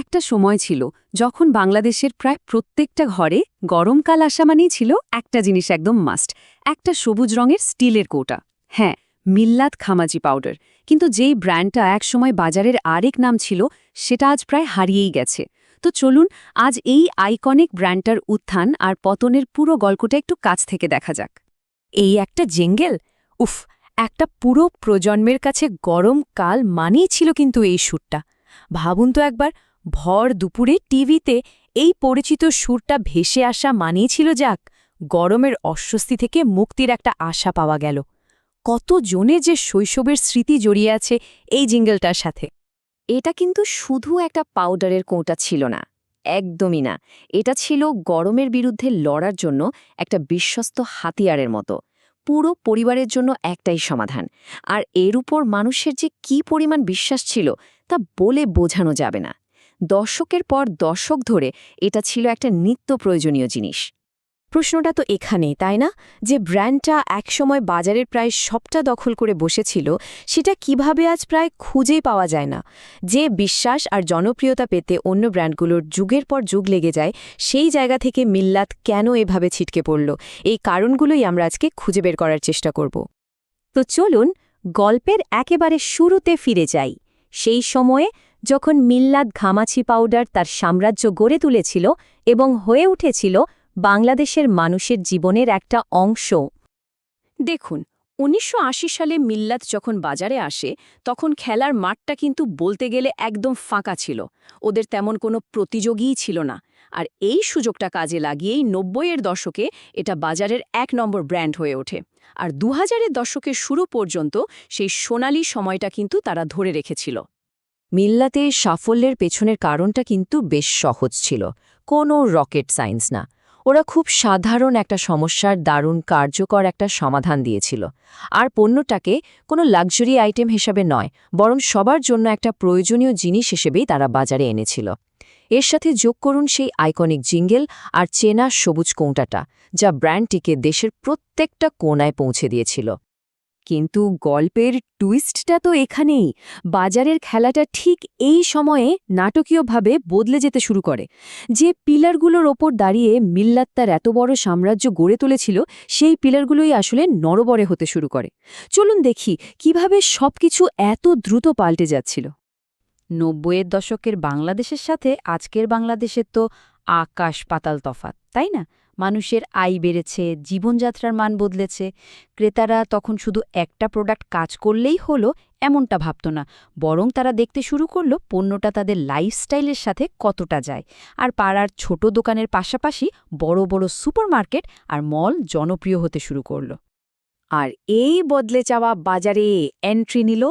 একটা সময় ছিল যখন বাংলাদেশের প্রায় প্রত্যেকটা ঘরে গরমকাল আসা মানেই ছিল একটা জিনিস একদম মাস্ট, একটা সবুজ রঙের স্টিলের কৌটা। হ্যাঁ, মিল্লাত খামাচি পাউডার। কিন্তু যেই ব্র্যান্ডটা একসময় বাজারের আরেক নাম ছিল, সেটা আজ প্রায় হারিয়েই গেছে। তো চলুন আজ এই আইকনিক ব্র্যান্ডটার উত্থান আর পতনের পুরো গল্পটা একটু কাছ থেকে দেখা যাক। এই একটা জেঙ্গেল, উফ, একটা পুরো প্রজন্মের কাছে গরমকাল মানেই ছিল কিন্তু এই সুরটা। ভাবুন তো একবার, ভর দুপুরে টিভিতে এই পরিচিত সুরটা ভেসে আসা মানেই ছিল যাক গরমের অস্বস্তি থেকে মুক্তির একটা আশা পাওয়া গেল। কত জনের যে শৈশবের স্মৃতি জড়িয়ে আছে এই জিঙ্গলটার সাথে। এটা কিন্তু শুধু একটা পাউডারের কৌটা ছিল না, একদমই না। এটা ছিল গরমের বিরুদ্ধে লড়ার জন্য একটা বিশ্বস্ত হাতিয়ারের মতো। পুরো পরিবারের জন্য একটাই সমাধান। আর এর উপর মানুষের যে কি পরিমাণ বিশ্বাস ছিল তা বলে বোঝানো যাবে না। দশকের পর দশক ধরে এটা ছিল একটা নিত্য প্রয়োজনীয় জিনিস। প্রশ্নটা তো এখানেই, তাই না? যে ব্র্যান্ডটা একসময় বাজারের প্রায় সবটা দখল করে বসেছিল, সেটা কিভাবে আজ প্রায় খুঁজেই পাওয়া যায় না। যে বিশ্বাস আর জনপ্রিয়তা পেতে অন্য ব্র্যান্ডগুলোর যুগের পর যুগ লেগে যায়, সেই জায়গা থেকে মিল্লাত কেন এভাবে ছিটকে পড়ল, এই কারণগুলোই আমরা আজকে খুঁজে বের করার চেষ্টা করব। তো চলুন গল্পের একেবারে শুরুতে ফিরে যাই, সেই সময়ে যখন মিল্লাত ঘামাচি পাউডার তার সাম্রাজ্য গড়ে তুলেছিল এবং হয়ে উঠেছিল বাংলাদেশের মানুষের জীবনের একটা অংশ। দেখুন, ১৯৮০ সালে মিল্লাত যখন বাজারে আসে, তখন খেলার মাঠটা কিন্তু বলতে গেলে একদম ফাঁকা ছিল। ওদের তেমন কোনো প্রতিযোগীই ছিল না। আর এই সুযোগটা কাজে লাগিয়েই ৯০-এর দশকে এটা বাজারের ১ নম্বর ব্র্যান্ড হয়ে ওঠে। আর ২০০০-এর দশকের শুরু পর্যন্ত সেই সোনালি সময়টা কিন্তু তারা ধরে রেখেছিল। মিল্লাতের সাফল্যের পেছনের কারণটা কিন্তু বেশ সহজ ছিল, কোনো রকেট সায়েন্স না। ওরা খুব সাধারণ একটা সমস্যার দারুণ কার্যকর একটা সমাধান দিয়েছিল। আর পণ্যটাকে কোনো লাক্সারি আইটেম হিসাবে নয়, বরং সবার জন্য একটা প্রয়োজনীয় জিনিস হিসেবেই তারা বাজারে এনেছিল। এর সাথে যোগ করুন সেই আইকনিক জিঙ্গেল আর চেনা সবুজ কৌটাটা, যা ব্র্যান্ডটিকে দেশের প্রত্যেকটা কোণায় পৌঁছে দিয়েছিল। কিন্তু গল্পের টুইস্টটা তো এখানেই। বাজারের খেলাটা ঠিক এই সময়ে নাটকীয়ভাবে বদলে যেতে শুরু করে। যে পিলারগুলোর ওপর দাঁড়িয়ে মিল্লাত তার এত বড় সাম্রাজ্য গড়ে তুলেছিল, সেই পিলারগুলোই আসলে নড়বড়ে হতে শুরু করে। চলুন দেখি কিভাবে সবকিছু এত দ্রুত পাল্টে যাচ্ছিল। ৯০-এর দশকের বাংলাদেশের সাথে আজকের বাংলাদেশের তো আকাশ পাতাল তফাৎ, তাই না? মানুষের আয় বেড়েছে, জীবনযাত্রার মান বদলেছে। ক্রেতারা তখন শুধু একটা প্রোডাক্ট কাজ করলেই হলো এমনটা ভাবত না, বরং তারা দেখতে শুরু করল পণ্যটা তাদের লাইফস্টাইলের সাথে কতটা যায়। আর পাড়ার ছোট দোকানের পাশাপাশি বড় বড় সুপারমার্কেট আর মল জনপ্রিয় হতে শুরু করল। আর এই বদলে যাওয়া বাজারে এন্ট্রি নিল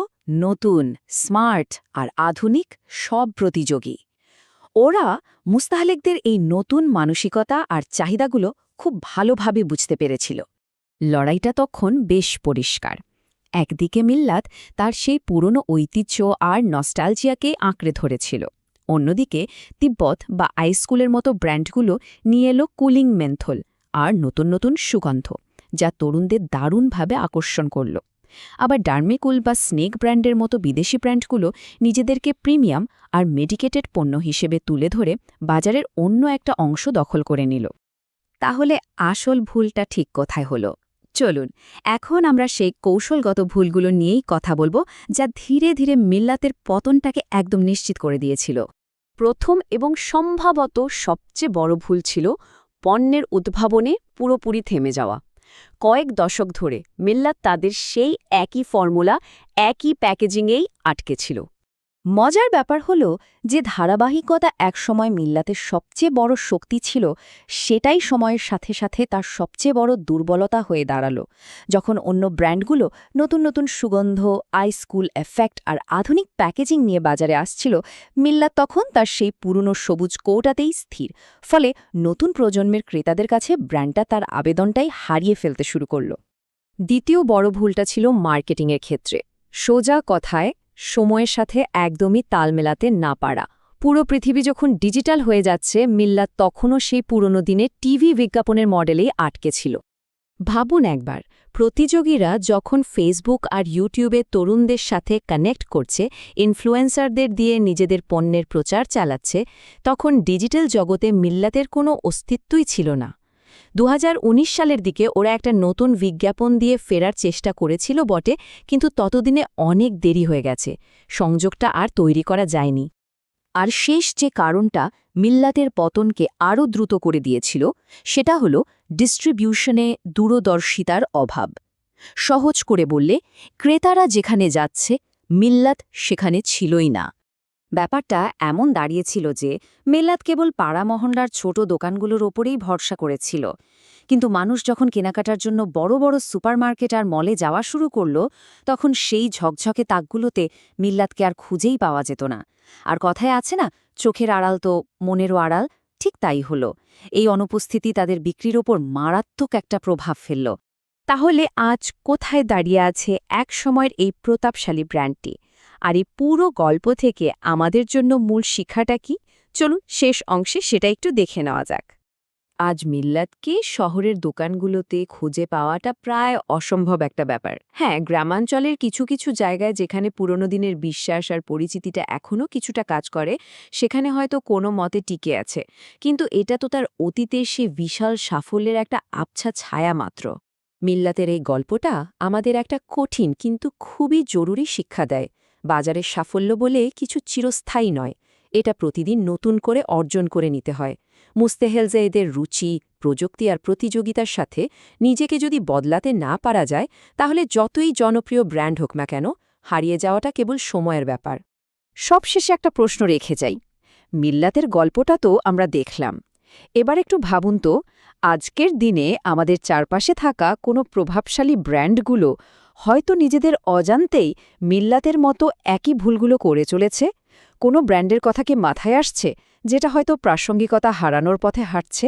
নতুন, স্মার্ট আর আধুনিক সব প্রতিযোগী। ওরা মুস্তাহলেকদের এই নতুন মানসিকতা আর চাহিদাগুলো খুব ভালোভাবে বুঝতে পেরেছিল। লড়াইটা তখন বেশ পরিষ্কার। একদিকে মিল্লাত তার সেই পুরনো ঐতিহ্য আর নস্টালজিয়াকে আঁকড়ে ধরেছিল, অন্যদিকে তিব্বত বা আইসকুলের মতো ব্র্যান্ডগুলো নিয়ে এলো কুলিং মেন্থল আর নতুন নতুন সুগন্ধ, যা তরুণদের দারুণভাবে আকর্ষণ করল। আবার ডার্মিকুল বা স্নেক ব্র্যান্ডের মতো বিদেশি ব্র্যান্ডগুলো নিজেদেরকে প্রিমিয়াম আর মেডিকেটেড পণ্য হিসেবে তুলে ধরে বাজারের অন্য একটা অংশ দখল করে নিল। তাহলে আসল ভুলটা ঠিক কোথায় হলো? চলুন এখন আমরা সেই কৌশলগত ভুলগুলো নিয়েই কথা বলবো, যা ধীরে ধীরে মিল্লাতের পতনটাকে একদম নিশ্চিত করে দিয়েছিল। প্রথম এবং সম্ভবত সবচেয়ে বড় ভুল ছিল পণ্যের উদ্ভাবনে পুরোপুরি থেমে যাওয়া। কয়েক দশক ধরে মিল্লাত তাদের সেই একই ফর্মুলা, একই প্যাকেজিংয়েই আটকে ছিল। মজার ব্যাপার হল যে ধারাবাহিকতা একসময় মিল্লাতের সবচেয়ে বড় শক্তি ছিল, সেটাই সময়ের সাথে সাথে তার সবচেয়ে বড় দুর্বলতা হয়ে দাঁড়ালো। যখন অন্য ব্র্যান্ডগুলো নতুন নতুন সুগন্ধ, আইসকুল এফেক্ট আর আধুনিক প্যাকেজিং নিয়ে বাজারে আসছিল, মিল্লাত তখন তার সেই পুরনো সবুজ কৌটাতেই স্থির। ফলে নতুন প্রজন্মের ক্রেতাদের কাছে ব্র্যান্ডটা তার আবেদনটাই হারিয়ে ফেলতে শুরু করল। দ্বিতীয় বড় ভুলটা ছিল মার্কেটিংয়ের ক্ষেত্রে। সোজা কথায় সময়ের সাথে একদমই তাল মেলাতে না পারা। পুরো পৃথিবী যখন ডিজিটাল হয়ে যাচ্ছে, মিল্লাত তখনও সেই পুরনো দিনে টিভি বিজ্ঞাপনের মডেলেই আটকে ছিল। ভাবুন একবার, প্রতিযোগীরা যখন ফেসবুক আর ইউটিউবে তরুণদের সাথে কানেক্ট করছে, ইনফ্লুয়েন্সারদের দিয়ে নিজেদের পণ্যের প্রচার চালাচ্ছে, তখন ডিজিটাল জগতে মিল্লাতের কোনো অস্তিত্বই ছিল না। 2019 সালের দিকে ওরা একটা নতুন বিজ্ঞাপন দিয়ে ফেরার চেষ্টা করেছিল বটে, কিন্তু ততদিনে অনেক দেরি হয়ে গেছে, সংযোগটা আর তৈরি করা যায়নি। আর শেষ যে কারণটা মিল্লাতের পতনকে আরও দ্রুত করে দিয়েছিল, সেটা হল ডিস্ট্রিবিউশনে দূরদর্শিতার অভাব। সহজ করে বললে, ক্রেতারা যেখানে যাচ্ছে, মিল্লাত সেখানে ছিলই না। ব্যাপারটা এমন দাঁড়িয়েছিল যে মিল্লাত কেবল পাড়া মহল্লার ছোট দোকানগুলোর ওপরেই ভরসা করেছিল, কিন্তু মানুষ যখন কেনাকাটার জন্য বড় বড় সুপারমার্কেট আর মলে যাওয়া শুরু করল, তখন সেই ঝকঝকে তাকগুলোতে মিল্লাতকে আর খুঁজেই পাওয়া যেত না। আর কথায় আছে না, চোখের আড়াল তো মনেরও আড়াল, ঠিক তাই হল। এই অনুপস্থিতি তাদের বিক্রির ওপর মারাত্মক একটা প্রভাব ফেলল। তাহলে আজ কোথায় দাঁড়িয়ে আছে এক সময়ের এই প্রতাপশালী ব্র্যান্ডটি? আর এই পুরো গল্প থেকে আমাদের জন্য মূল শিক্ষাটা কি? চলুন শেষ অংশে সেটা একটু দেখে নেওয়া যাক। আজ মিল্লাতকে শহরের দোকানগুলোতে খুঁজে পাওয়াটা প্রায় অসম্ভব একটা ব্যাপার। হ্যাঁ, গ্রামাঞ্চলের কিছু কিছু জায়গায় যেখানে পুরনো দিনের বিশ্বাস আর পরিচিতিটা এখনও কিছুটা কাজ করে, সেখানে হয়তো কোনো মতে টিকে আছে, কিন্তু এটা তো তার অতীতের সে বিশাল সাফল্যের একটা আবছা ছায়া মাত্র। মিল্লাতের এই গল্পটা আমাদের একটা কঠিন কিন্তু খুবই জরুরি শিক্ষা দেয়। বাজারের সাফল্য বলে কিছু চিরস্থায়ী নয়, এটা প্রতিদিন নতুন করে অর্জন করে নিতে হয়। মুস্তেহেলজে এদের রুচি, প্রযুক্তি আর প্রতিযোগিতার সাথে নিজেকে যদি বদলাতে না পারা যায়, তাহলে যতই জনপ্রিয় ব্র্যান্ড হোক না কেন, হারিয়ে যাওয়াটা কেবল সময়ের ব্যাপার। সবশেষে একটা প্রশ্ন রেখে যাই। মিল্লাতের গল্পটা তো আমরা দেখলাম, এবার একটু ভাবুন তো, আজকের দিনে আমাদের চারপাশে থাকা কোনো প্রভাবশালী ব্র্যান্ডগুলো হয়তো নিজেদের অজান্তেই মিল্লাতের মতো একই ভুলগুলো করে চলেছে। কোনো ব্র্যান্ডের কথা কি মাথায় আসছে যেটা হয়তো প্রাসঙ্গিকতা হারানোর পথে হাঁটছে?